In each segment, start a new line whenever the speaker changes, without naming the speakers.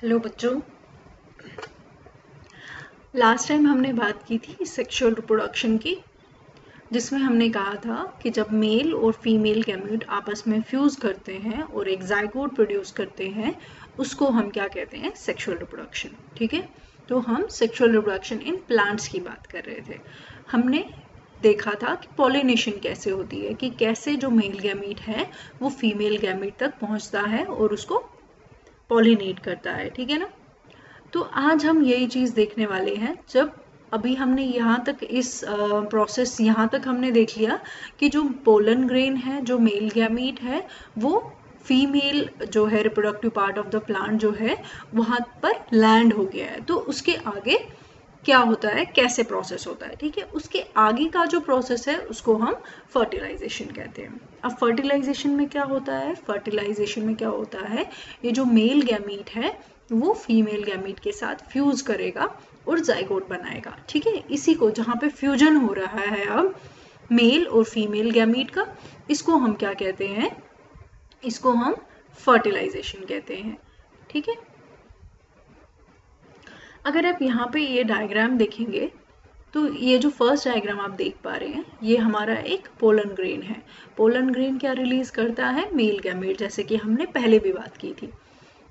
Hello बच्चों, last time हमने बात की थी सेक्सुअल रिप्रोडक्शन की, जिसमें हमने कहा था कि जब मेल और फीमेल गैमेट आपस में फ्यूज करते हैं और एक जाइगोट प्रोड्यूस करते हैं, उसको हम क्या कहते हैं? Sexual reproduction. ठीक है, तो हम सेक्सुअल रिप्रोडक्शन इन प्लांट्स की बात कर रहे थे। हमने देखा था कि पॉलिनेशन कैसे होती है, कि कैसे जो मेल गैमीट है वो फीमेल गैमीट तक पहुंचता है और उसको पॉलिनेट करता है। ठीक है ना? तो आज हम यही चीज़ देखने वाले हैं। जब अभी हमने यहाँ तक इस प्रोसेस यहाँ तक हमने देख लिया कि जो पोलन ग्रेन है, जो मेल गैमीट है, वो फीमेल जो है reproductive part of the plant जो है वहाँ पर लैंड हो गया है। तो उसके आगे क्या होता है, कैसे प्रोसेस होता है? ठीक है, उसके आगे का जो प्रोसेस है उसको हम फर्टिलाइजेशन कहते हैं। अब फर्टिलाइजेशन में क्या होता है? फर्टिलाइजेशन में क्या होता है, ये जो मेल गैमीट है वो फीमेल गैमीट के साथ फ्यूज करेगा और जाइगोट बनाएगा। ठीक है, इसी को जहाँ पे फ्यूजन हो रहा है अब मेल और फीमेल गैमीट का, इसको हम क्या कहते हैं? इसको हम फर्टिलाइजेशन कहते हैं। ठीक है, अगर आप यहाँ पे ये डायग्राम देखेंगे तो ये जो फर्स्ट डायग्राम आप देख पा रहे हैं, ये हमारा एक पोलन ग्रेन है। पोलन ग्रेन क्या रिलीज करता है? मेल गैमेट, जैसे कि हमने पहले भी बात की थी।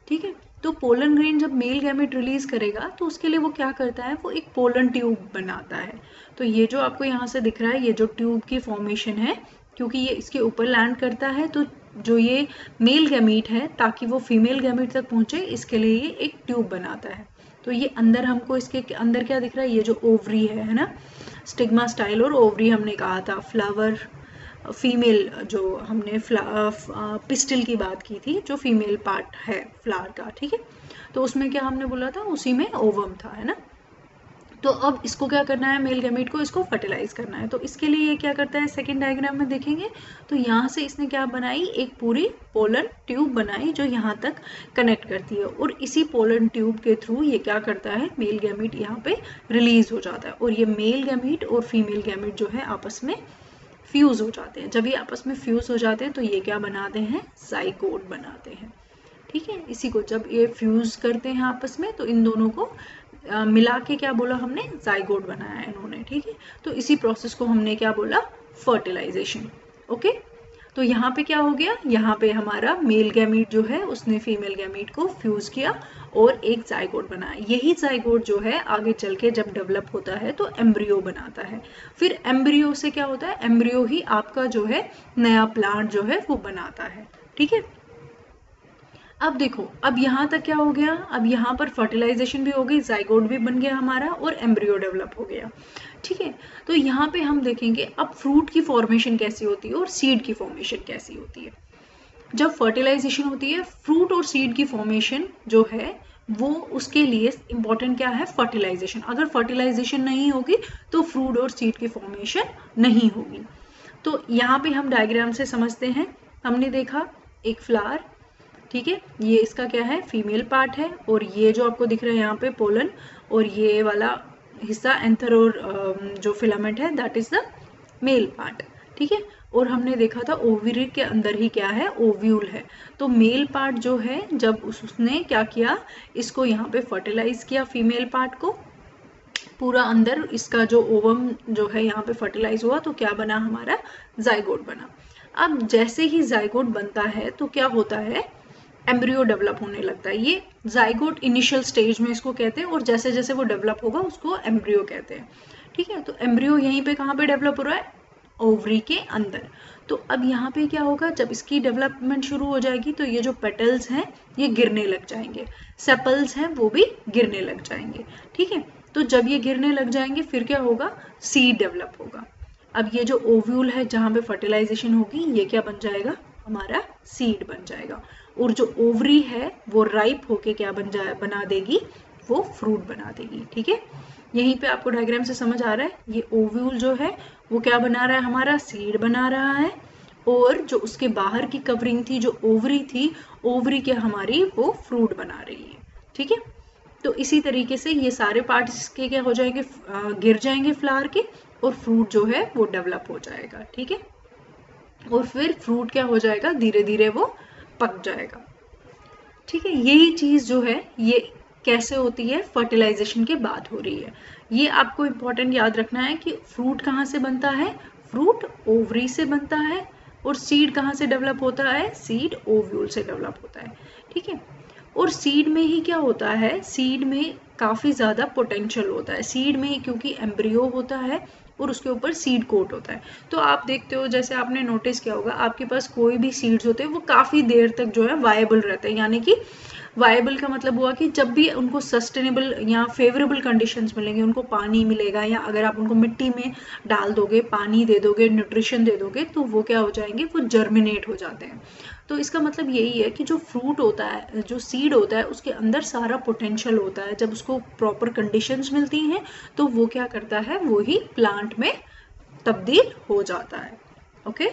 ठीक है, तो पोलन ग्रेन जब मेल गैमेट रिलीज करेगा तो उसके लिए वो क्या करता है? वो एक पोलन ट्यूब बनाता है। तो ये जो आपको यहाँ से दिख रहा है, ये जो ट्यूब की फॉर्मेशन है, क्योंकि ये इसके ऊपर लैंड करता है, तो जो ये मेल गैमीट है, ताकि वो फीमेल गैमीट तक पहुंचे, इसके लिए ये एक ट्यूब बनाता है। तो ये अंदर हमको इसके अंदर क्या दिख रहा है? ये जो ओवरी है ना, स्टिग्मा स्टाइल और ओवरी हमने कहा था। फ्लावर फीमेल, जो हमने पिस्टिल की बात की थी, जो फीमेल पार्ट है फ्लावर का। ठीक है, तो उसमें क्या हमने बोला था? उसी में ओवम था, है ना। तो अब इसको क्या करना है? मेल गैमीट को इसको फर्टिलाइज करना है। तो इसके लिए ये क्या करता है? सेकंड डायग्राम में देखेंगे तो यहाँ से इसने क्या बनाई? एक पूरी पोलन ट्यूब बनाई जो यहाँ तक कनेक्ट करती है, और इसी पोलन ट्यूब के थ्रू ये क्या करता है? मेल गैमीट यहाँ पे रिलीज हो जाता है, और ये मेल गैमीट और फीमेल गैमीट जो है आपस में फ्यूज हो जाते हैं। जब ये आपस में फ्यूज हो जाते हैं तो ये क्या बनाते हैं? जाइगोट बनाते हैं। ठीक है, इसी को जब ये फ्यूज करते हैं आपस में तो इन दोनों को मिला के क्या बोला हमने? जाइगोट बनाया इन्होंने। ठीक है, तो इसी प्रोसेस को हमने क्या बोला? फर्टिलाइजेशन। ओके, तो यहाँ पे क्या हो गया? यहाँ पे हमारा मेल गैमीट जो है उसने फीमेल गैमीट को फ्यूज किया और एक जाइगोट बनाया। यही जाइगोट जो है आगे चल के जब डेवलप होता है तो एम्ब्रियो बनाता है। फिर एम्ब्रियो से क्या होता है? एम्ब्रियो ही आपका जो है नया प्लांट जो है वो बनाता है। ठीक है, अब देखो, अब यहाँ तक क्या हो गया? अब यहाँ पर फर्टिलाइजेशन भी हो गई, जाइगोट भी बन गया हमारा और एम्ब्रियो डेवलप हो गया। ठीक है, तो यहाँ पे हम देखेंगे अब फ्रूट की फॉर्मेशन कैसी होती है और सीड की फॉर्मेशन कैसी होती है। जब फर्टिलाइजेशन होती है, फ्रूट और सीड की फॉर्मेशन जो है वो, उसके लिए इम्पोर्टेंट क्या है? फर्टिलाइजेशन। अगर फर्टिलाइजेशन नहीं होगी तो फ्रूट और सीड की फॉर्मेशन नहीं होगी। तो यहाँ पे हम डायग्राम से समझते हैं। हमने देखा एक फ्लावर, ठीक है, ये इसका क्या है? फीमेल पार्ट है, और ये जो आपको दिख रहा है यहाँ पे पोलन, और ये वाला हिस्सा एंथर और जो फिलामेंट है that is the male part. ठीक है, और हमने देखा था ओवरी के अंदर ही क्या है? ओव्यूल है। तो मेल पार्ट जो है, जब उसने क्या किया? इसको यहाँ पे फर्टिलाइज किया फीमेल पार्ट को, पूरा अंदर इसका जो ओवम जो है यहाँ पे फर्टिलाइज हुआ, तो क्या बना हमारा? जाइगोट बना। अब जैसे ही जाइगोट बनता है तो क्या होता है? एम्ब्रियो डेवलप होने लगता है। ये जाइगोट इनिशियल स्टेज में इसको कहते हैं, और जैसे जैसे वो डेवलप होगा उसको एम्ब्रियो कहते हैं। ठीक है, तो एम्ब्रियो यहीं पे कहाँ पे डेवलप हो रहा है? ओवरी के अंदर। तो अब यहाँ पे क्या होगा? जब इसकी डेवलपमेंट शुरू हो जाएगी तो ये जो पेटल्स हैं ये गिरने लग जाएंगे, सेपल्स हैं वो भी गिरने लग जाएंगे। ठीक है, तो जब ये गिरने लग जाएंगे फिर क्या होगा? सीड डेवलप होगा। अब ये जो ओव्यूल है जहाँ पे फर्टिलाइजेशन होगी, ये क्या बन जाएगा? हमारा सीड बन जाएगा। और जो ओवरी है वो राइप होके क्या बना देगी? वो फ्रूट बना देगी। ठीक है, यहीं पे आपको डायग्राम से समझ आ रहा है, ये ओव्यूल जो है वो क्या बना रहा है? हमारा सीड बना रहा है, और जो उसके बाहर की कवरिंग थी, जो ओवरी थी, ओवरी के हमारी वो फ्रूट बना रही है। ठीक है, तो इसी तरीके से ये सारे पार्ट्स के क्या हो जाएंगे? गिर जाएंगे फ्लावर के, और फ्रूट जो है वो डेवलप हो जाएगा। ठीक है, और फिर फ्रूट क्या हो जाएगा? धीरे धीरे वो पक जाएगा। ठीक है, यही चीज जो है ये कैसे होती है, फर्टिलाइजेशन के बाद हो रही है। ये आपको इंपॉर्टेंट याद रखना है कि फ्रूट कहाँ से बनता है, फ्रूट ओवरी से बनता है, और सीड कहाँ से डेवलप होता है, सीड ओव्यूल से डेवलप होता है। ठीक है, और सीड में ही क्या होता है, सीड में काफी ज्यादा पोटेंशियल होता है। सीड में ही क्योंकि एम्ब्रियो होता है और उसके ऊपर सीड कोट होता है। तो आप देखते हो, जैसे आपने नोटिस किया होगा, आपके पास कोई भी सीड्स होते हैं वो काफी देर तक जो है वायबल रहते हैं। यानी कि वायबल का मतलब हुआ कि जब भी उनको सस्टेनेबल या फेवरेबल कंडीशंस मिलेंगे, उनको पानी मिलेगा, या अगर आप उनको मिट्टी में डाल दोगे, पानी दे दोगे, न्यूट्रिशन दे दोगे, तो वो क्या हो जाएंगे, वो जर्मिनेट हो जाते हैं। तो इसका मतलब यही है कि जो फ्रूट होता है, जो सीड होता है, उसके अंदर सारा पोटेंशियल होता है। जब उसको प्रॉपर कंडीशंस मिलती हैं तो वो क्या करता है, वो ही प्लांट में तब्दील हो जाता है। ओके।